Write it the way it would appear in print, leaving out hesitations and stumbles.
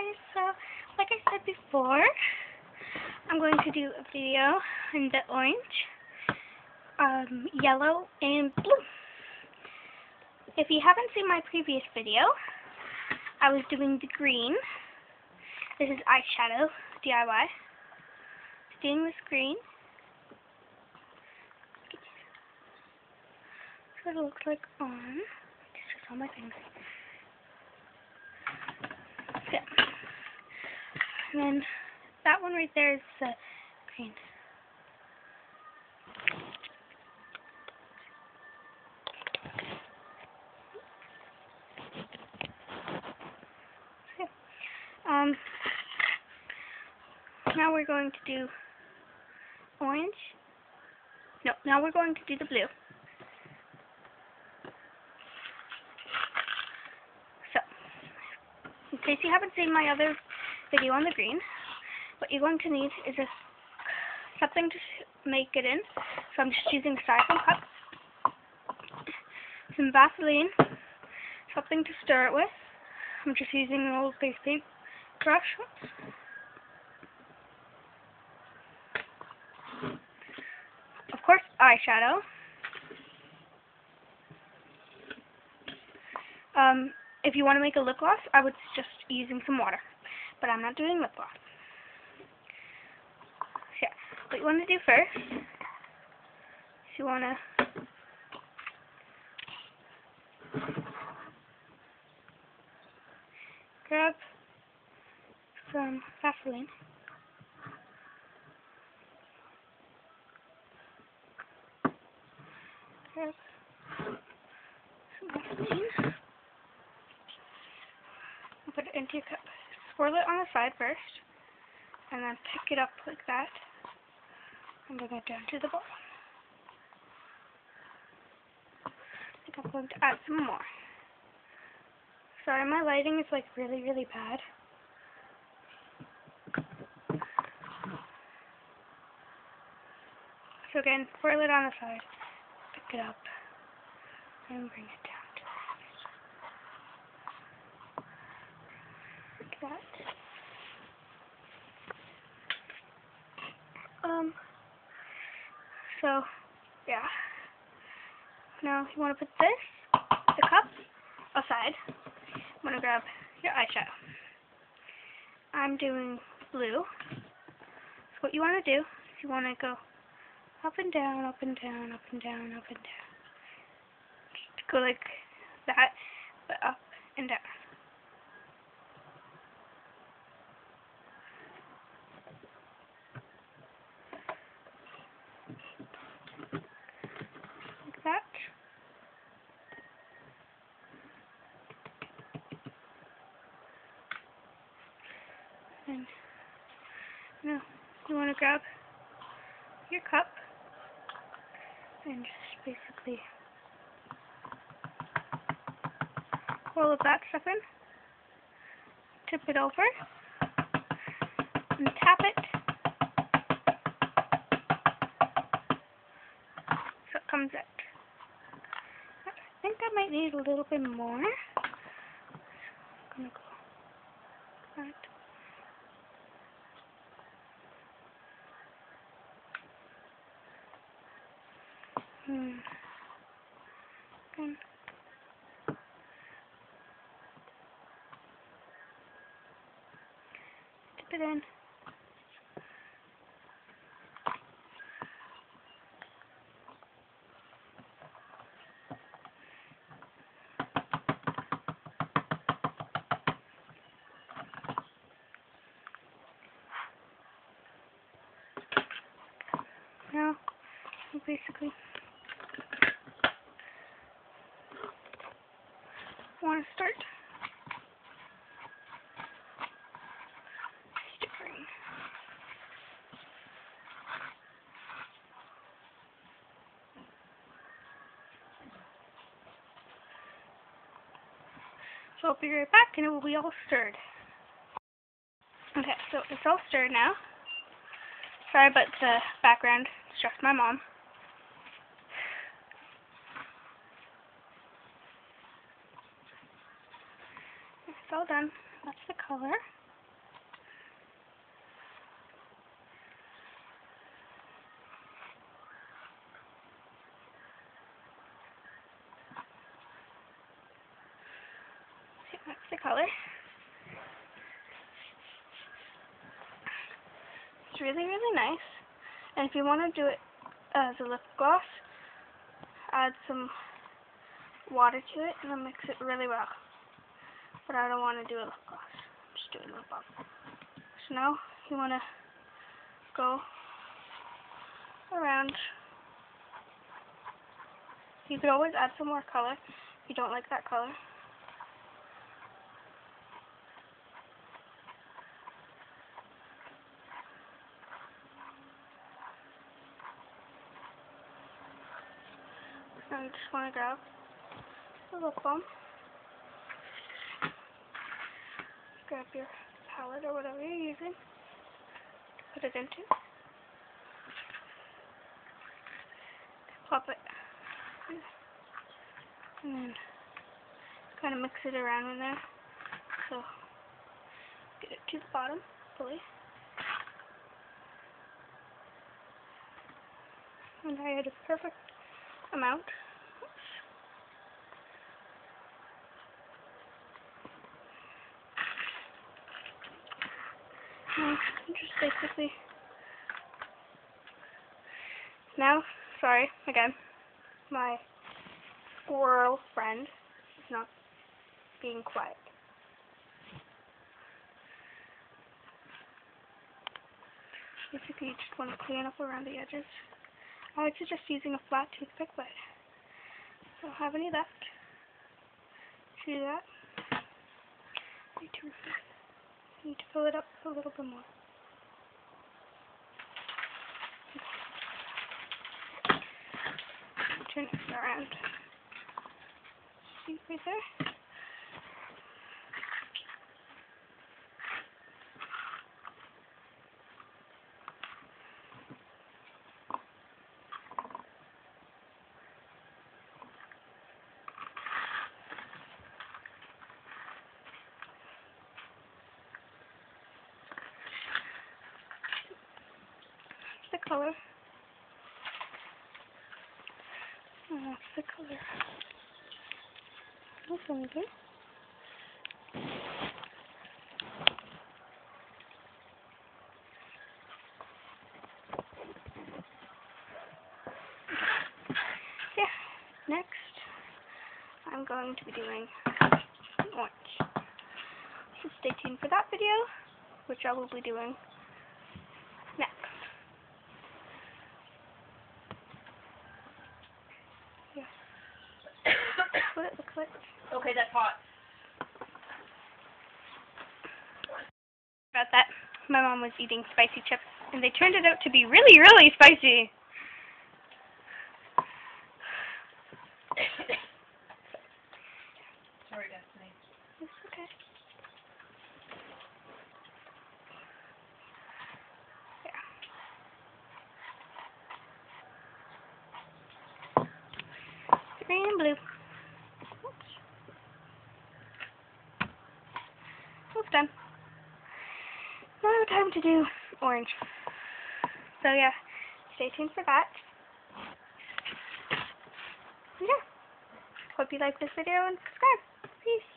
guys, so like I said before, I'm going to do a video in the orange, yellow, and blue. If you haven't seen my previous video, I was doing the green. This is eyeshadow DIY. Doing this green. So it looks like on. Just on my finger. Yeah. And then that one right there is green. Okay. Now we're going to do orange. No, now we're going to do the blue. So, in case you haven't seen my other video on the green, what you're going to need is something to make it in. So I'm just using a styrofoam cup, some Vaseline, something to stir it with. I'm just using an old face paint brush. Of course, eyeshadow. If you want to make a lip gloss, I would suggest using some water, but I'm not doing lip gloss. So yeah, what you want to do first is you want to grab some Vaseline. Grab some Vaseline. Put it into your cup. Swirl it on the side first, and then pick it up like that, and bring it down to the bottom. I think I'm going to add some more. Sorry, my lighting is like really, really bad. So again, swirl it on the side, pick it up, and bring it down to like that. So, yeah. Now you want to put the cup, aside. I'm going to grab your eyeshadow. I'm doing blue. So what you want to do is you want to go up and down, up and down, up and down, up and down. Just go like that, but up and down. Like that. And now you want to grab your cup and just basically roll that stuff in, tip it over, and tap it so it comes out. I think I might need a little bit more. I'm gonna go like that. And dip it in. Now, you basically want to start stirring. So I'll be right back and it will be all stirred. Okay, so it's all stirred now. Sorry about the background, it's just my mom. It's all done. That's the color. color. It's really, really nice. And if you want to do it as a lip gloss, add some water to it and then mix it really well. But I don't want to do a lip gloss. I'm just doing lip balm. So now you want to go around. You could always add some more color if you don't like that color. And just want to grab the lip balm. Grab your palette or whatever you're using. Put it into. Pop it. And then kind of mix it around in there. So get it to the bottom fully. And I had a perfect amount. And just basically now, sorry, again, my squirrel friend is not being quiet. Basically, you just want to clean up around the edges. I would suggest using a flat toothpick, but I don't have any left. To do that, I need to fill it up a little bit more. Turn it around. See right there? The color. And that's the color. That's really good. Yeah. Next, I'm going to be doing orange. So stay tuned for that video, which I will be doing next. Yeah. That's what it looks like. Okay, that's hot. About that, my mom was eating spicy chips, and they turned it out to be really, really spicy. Sorry, Destiny. It's okay. Yeah. Green and blue. Oops. It's done. Now time to do orange. So yeah, stay tuned for that. Yeah. Hope you like this video and subscribe. Peace.